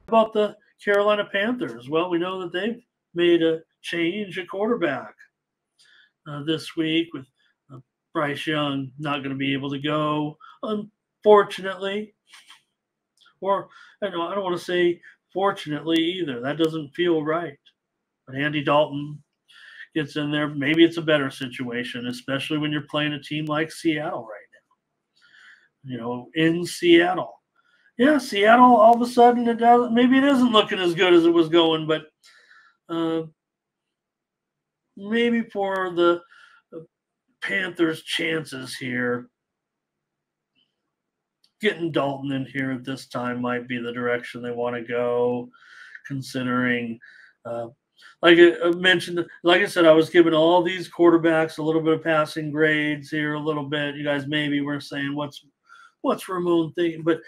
about the Carolina Panthers? Well, we know that they've made a change at quarterback this week with Bryce Young not going to be able to go, unfortunately. Or I don't want to say fortunately either. That doesn't feel right. But Andy Dalton gets in there. Maybe it's a better situation, especially when you're playing a team like Seattle right now. In Seattle. Yeah, Seattle, all of a sudden, maybe it isn't looking as good as it was going, but maybe for the Panthers' chances here, getting Dalton in here at this time might be the direction they want to go, considering, like I mentioned, like I said, I was giving all these quarterbacks a little bit of passing grades here, a little bit. You guys maybe were saying, what's Ramon thinking? But,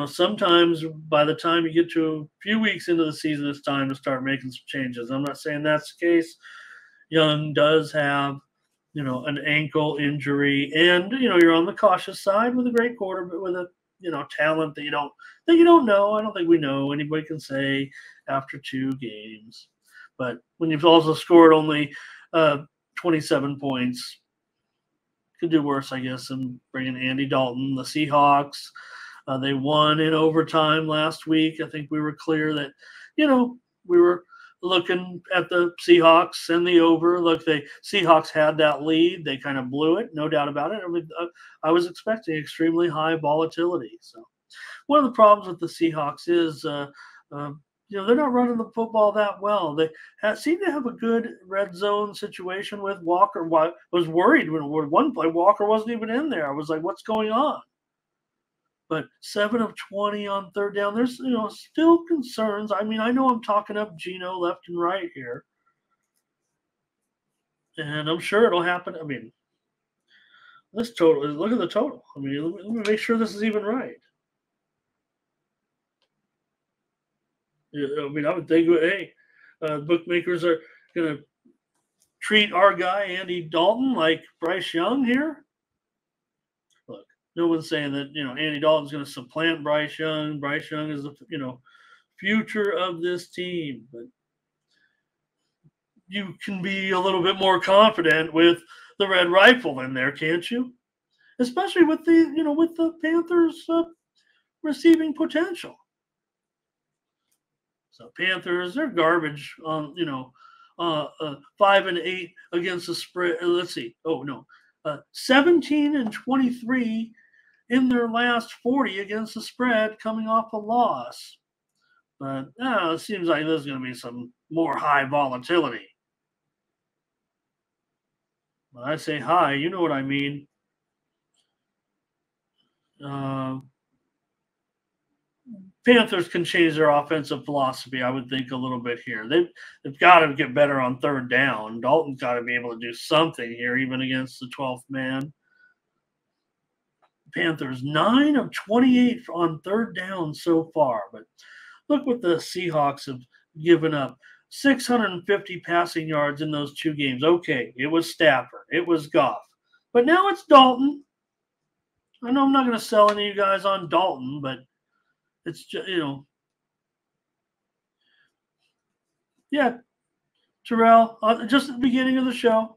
sometimes by the time you get to a few weeks into the season, it's time to start making some changes. I'm not saying that's the case. Young does have an ankle injury, and you're on the cautious side with a great quarterback, with a talent that you don't know. I don't think we know. Anybody can say after 2 games, but when you've also scored only 27 points, could do worse, I guess. And bringing Andy Dalton, the Seahawks, they won in overtime last week. I think we were clear that we were looking at the Seahawks and the over. Look, the Seahawks had that lead. They kind of blew it, no doubt about it. I was expecting extremely high volatility. So one of the problems with the Seahawks is, they're not running the football that well. They seem to have a good red zone situation with Walker. I was worried when one play Walker wasn't even in there. I was like, what's going on? But 7 of 20 on third down, there's still concerns. I mean, I know I'm talking up Geno left and right here, and I'm sure it'll happen. I mean, this total, look at the total. I mean, let me make sure this is even right. I mean, I would think, hey, bookmakers are going to treat our guy Andy Dalton like Bryce Young here. Look, no one's saying that Andy Dalton's going to supplant Bryce Young. Bryce Young is the future of this team, but you can be a little bit more confident with the red rifle in there, can't you? Especially with the Panthers receiving potential. So Panthers, they're garbage on 5 and 8 against the spread. Let's see. 17 and 23 in their last 40 against the spread, coming off a loss. But it seems like there's going to be some more high volatility. When I say high, you know what I mean. Panthers can change their offensive philosophy, I would think, a little bit here. They've got to get better on third down. Dalton's got to be able to do something here, even against the 12th man. Panthers, 9 of 28 on third down so far. But look what the Seahawks have given up. 650 passing yards in those 2 games. Okay, it was Stafford. It was Goff. But now it's Dalton. I know I'm not going to sell any of you guys on Dalton, but it's just, yeah, Terrell, just at the beginning of the show,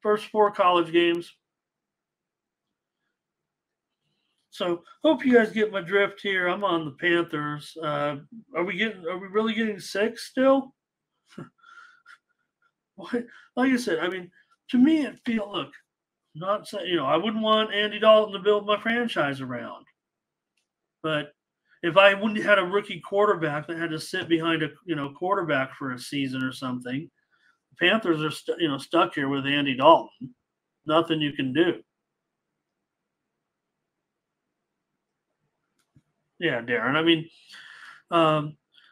first 4 college games. So hope you guys get my drift here. I'm on the Panthers. Are we really getting 6 still? Like I said, I mean, to me, it feels, look, not saying, I wouldn't want Andy Dalton to build my franchise around. But if I wouldn't have had a rookie quarterback that had to sit behind a quarterback for a season or something, the Panthers are stuck here with Andy Dalton. Nothing you can do. Yeah, Darren. I mean,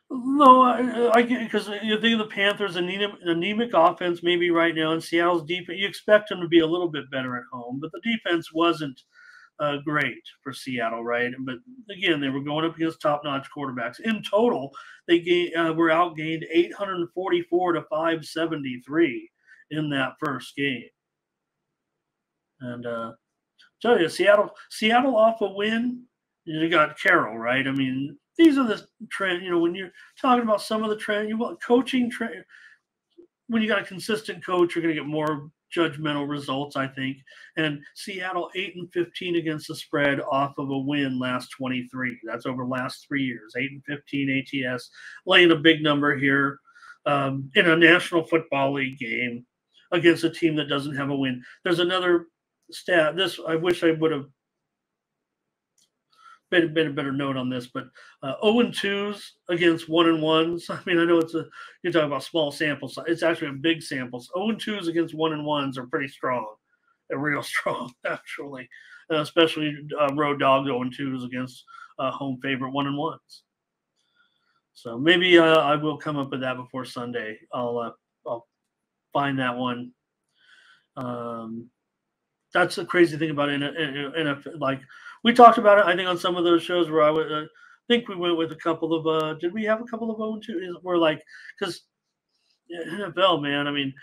no, I get, because you think of the Panthers, anemic offense maybe right now, and Seattle's defense. You expect them to be a little bit better at home, but the defense wasn't great for Seattle, right? But again, they were going up against top-notch quarterbacks. In total, they were outgained 844 to 573 in that first game. And tell you, Seattle off a win. You got Carroll, right? I mean, these are the trend. When you're talking about some of the trend, you want coaching trend. When you got a consistent coach, you're going to get more judgmental results, I think. And Seattle 8-15 against the spread off of a win last 23. That's over the last 3 years. 8-15 ATS, laying a big number here in a National Football League game against a team that doesn't have a win. There's another stat. This I wish I would have been a better note on this, but 0-2s against 1-1s. I mean, I know you're talking about small samples. It's actually a big sample. 0-2s against 1-1s are pretty strong. They're real strong, actually, especially road dogs 0-2s against home favorite 1-1s. So maybe I will come up with that before Sunday. I'll find that one. That's the crazy thing about NFL. Like we talked about it, I think on some of those shows where I think we went with a couple of. Did we have a couple of 0-2? We're like, because NFL, man. I mean,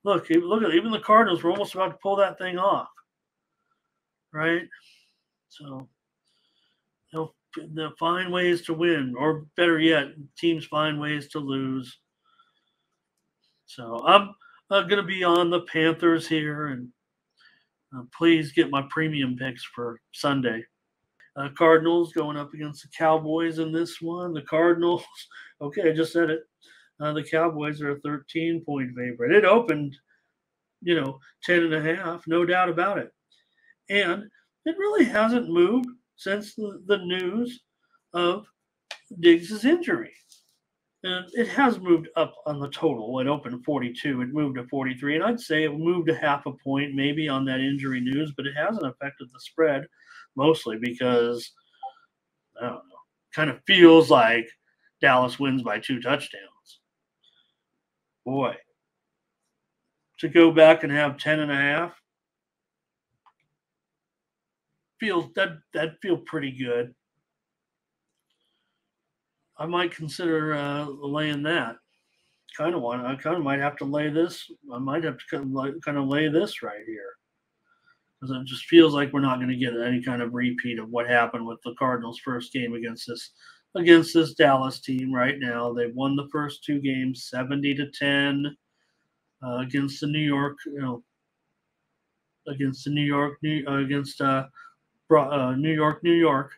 look at it. Even the Cardinals were almost about to pull that thing off, right? So they'll find ways to win, or better yet, teams find ways to lose. So I'm going to be on the Panthers here, and please get my premium picks for Sunday. Cardinals going up against the Cowboys in this one. The Cardinals, okay, I just said it. The Cowboys are a 13-point favorite. It opened, 10.5, no doubt about it. And it really hasn't moved since the news of Diggs' injury. And it has moved up on the total. It opened 42. It moved to 43. And I'd say it moved a half a point maybe on that injury news, but it hasn't affected the spread, mostly because, I don't know, kind of feels like Dallas wins by 2 touchdowns. Boy, to go back and have 10.5 that'd feel pretty good. I might consider laying that. I kind of might have to lay this. I might have to kind of lay this right here, because it just feels like we're not going to get any kind of repeat of what happened with the Cardinals' first game against this Dallas team. Right now, they won the first 2 games 70-10 against the New York. Against the New York, New York.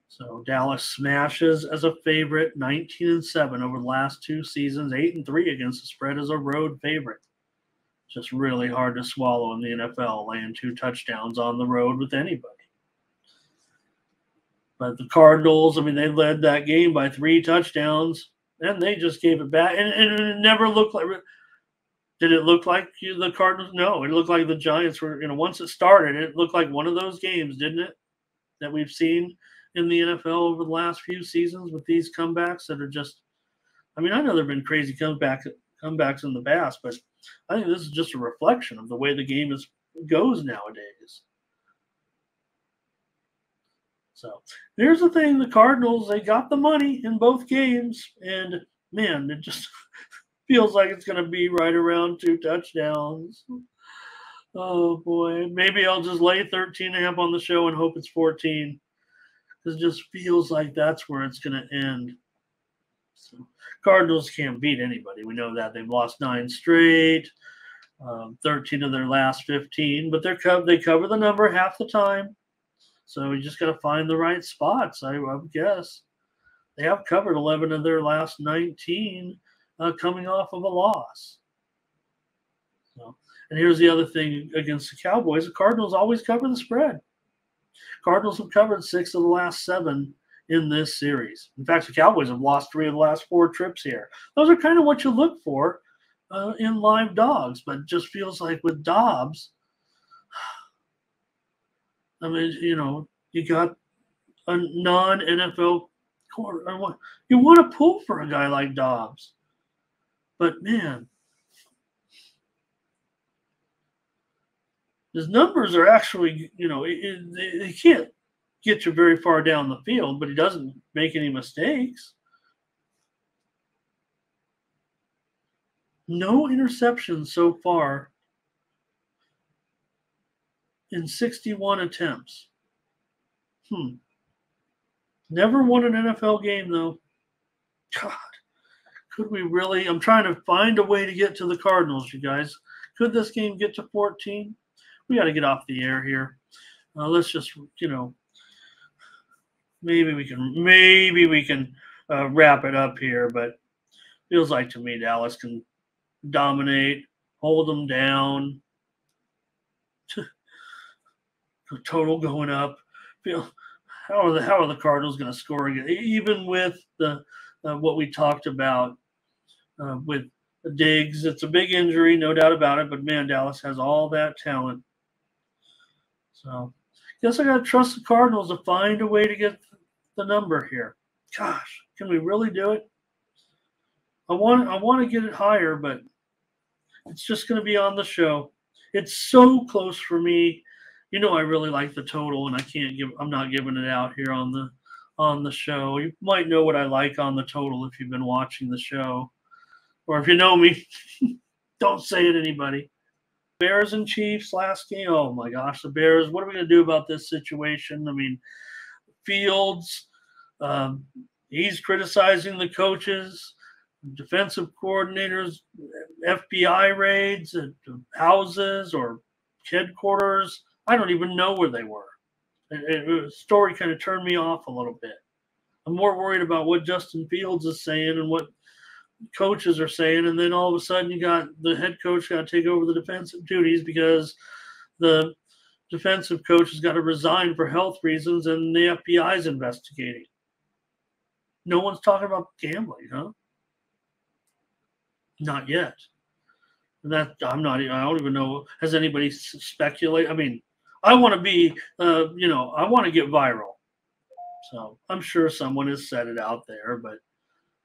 So Dallas smashes as a favorite, 19-7 over the last 2 seasons, 8-3 against the spread as a road favorite. Just really hard to swallow in the NFL, laying 2 touchdowns on the road with anybody. But the Cardinals, I mean, they led that game by 3 touchdowns, and they just gave it back. And it never looked like. Did it look like the Cardinals? No, it looked like the Giants were. Once it started, it looked like one of those games, didn't it? That we've seen in the NFL over the last few seasons with these comebacks that are just. I mean, I know there have been crazy comebacks in the past, but I think this is just a reflection of the way the game goes nowadays. So here's the thing: the Cardinals, they got the money in both games, and man, it just feels like it's going to be right around 2 touchdowns. Oh boy, maybe I'll just lay 13.5 on the show and hope it's 14, because it just feels like that's where it's going to end. So Cardinals can't beat anybody. We know that they've lost 9 straight, 13 of their last 15, but they cover the number half the time. So you just got to find the right spots, I would guess. They have covered 11 of their last 19 coming off of a loss. So, and here's the other thing against the Cowboys. The Cardinals always cover the spread. Cardinals have covered 6 of the last 7 in this series. In fact, the Cowboys have lost 3 of the last 4 trips here. Those are kind of what you look for in live dogs, but it just feels like with Dobbs, I mean, you got a non-NFL quarter. You want to pull for a guy like Dobbs. But, man, his numbers are actually, he can't get you very far down the field, but he doesn't make any mistakes. No interceptions so far in 61 attempts. Never won an NFL game, though. God, could we really? I'm trying to find a way to get to the Cardinals, you guys. Could this game get to 14? We got to get off the air here. Let's just, maybe we can wrap it up here. But feels like to me Dallas can dominate, hold them down. Total going up. How are the Cardinals going to score again? Even with the what we talked about with Diggs, it's a big injury, no doubt about it. But man, Dallas has all that talent. So, guess I got to trust the Cardinals to find a way to get the number here. Gosh, can we really do it? I want to get it higher, but it's just going to be on the show. It's so close for me. I really like the total, and I'm not giving it out here on the show. You might know what I like on the total if you've been watching the show, or if you know me, don't say it, anybody. Bears and Chiefs last game. Oh my gosh, the Bears. What are we going to do about this situation? I mean, Fields, he's criticizing the coaches, defensive coordinators, FBI raids at houses or headquarters. I don't even know where they were. The story kind of turned me off a little bit. I'm more worried about what Justin Fields is saying and what coaches are saying, and then all of a sudden you got the head coach got to take over the defensive duties because the defensive coach has got to resign for health reasons, and the FBI is investigating. No one's talking about gambling, huh? Not yet. I don't even know. Has anybody speculated? I mean, I want to be, I want to get viral. So I'm sure someone has said it out there, but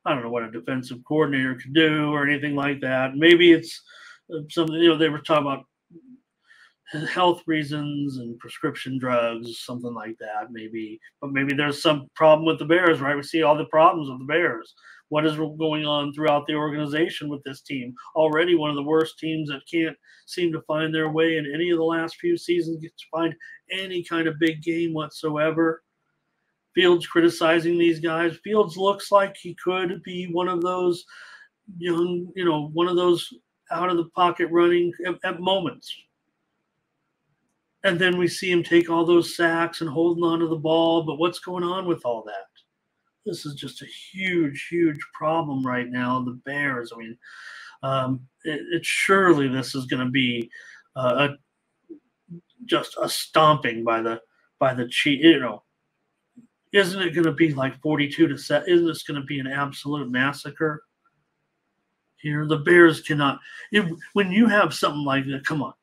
I don't know what a defensive coordinator could do or anything like that. Maybe it's something, they were talking about health reasons and prescription drugs, something like that, maybe. But maybe there's some problem with the Bears, right? We see all the problems with the Bears. What is going on throughout the organization with this team? Already one of the worst teams that can't seem to find their way in any of the last few seasons, get to find any kind of big game whatsoever. Fields criticizing these guys. Fields looks like he could be one of those young, one of those out of the pocket running at moments. And then we see him take all those sacks and holding onto the ball. But what's going on with all that? This is just a huge, huge problem right now. The Bears. I mean, surely this is going to be just a stomping by the Chiefs. Isn't it going to be like 42-7? Isn't this going to be an absolute massacre? Here, the Bears cannot. When you have something like that, come on.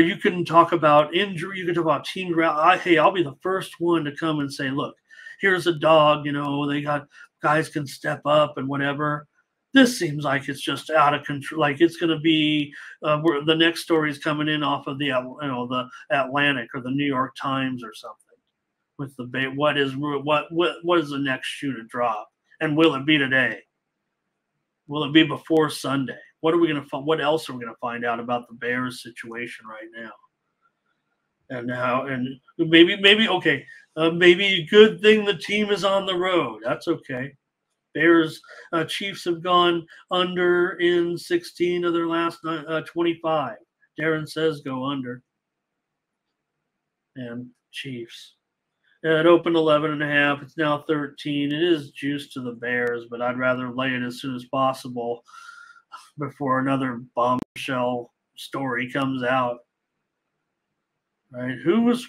You can talk about injury. You can talk about team ground. I'll be the first one to come and say, look, here's a dog. They got guys can step up and whatever. This seems like it's just out of control. Like it's going to be where the next story is coming in off of the Atlantic or the New York Times or something. With the what is the next shoe to drop, and will it be today? Will it be before Sunday? What else are we gonna find out about the Bears situation right now? And maybe okay, maybe a good thing the team is on the road. That's okay. Bears Chiefs have gone under in 16 of their last 25. Darren says go under. And Chiefs. It opened 11.5. It's now 13. It is juiced to the Bears, but I'd rather lay it as soon as possible before another bombshell story comes out. Right? Whose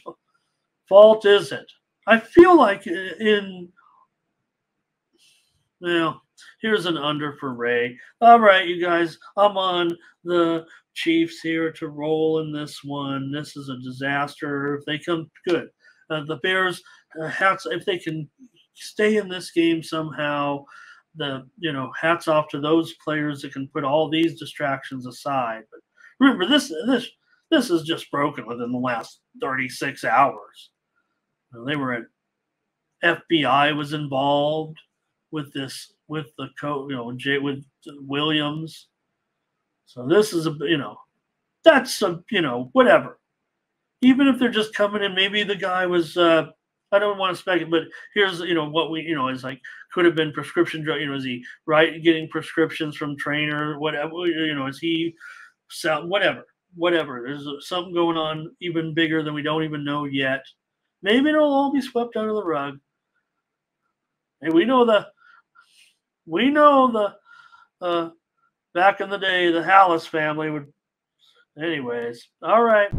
fault is it? I feel like here's an under for Ray. All right, you guys, I'm on the Chiefs here to roll in this one. This is a disaster. If they come good. The Bears, if they can stay in this game somehow, hats off to those players that can put all these distractions aside. But remember, this is just broken within the last 36 hours. They were at FBI was involved with this with the with Williams. So this is that's whatever. Even if they're just coming in, maybe the guy was, I don't want to speculate, but here's what we is like could have been prescription drug. Is he getting prescriptions from trainer? Whatever. Is he whatever. There's something going on even bigger than we don't even know yet. Maybe it'll all be swept under the rug. And we know the back in the day the Hallis family would. Anyways, all right.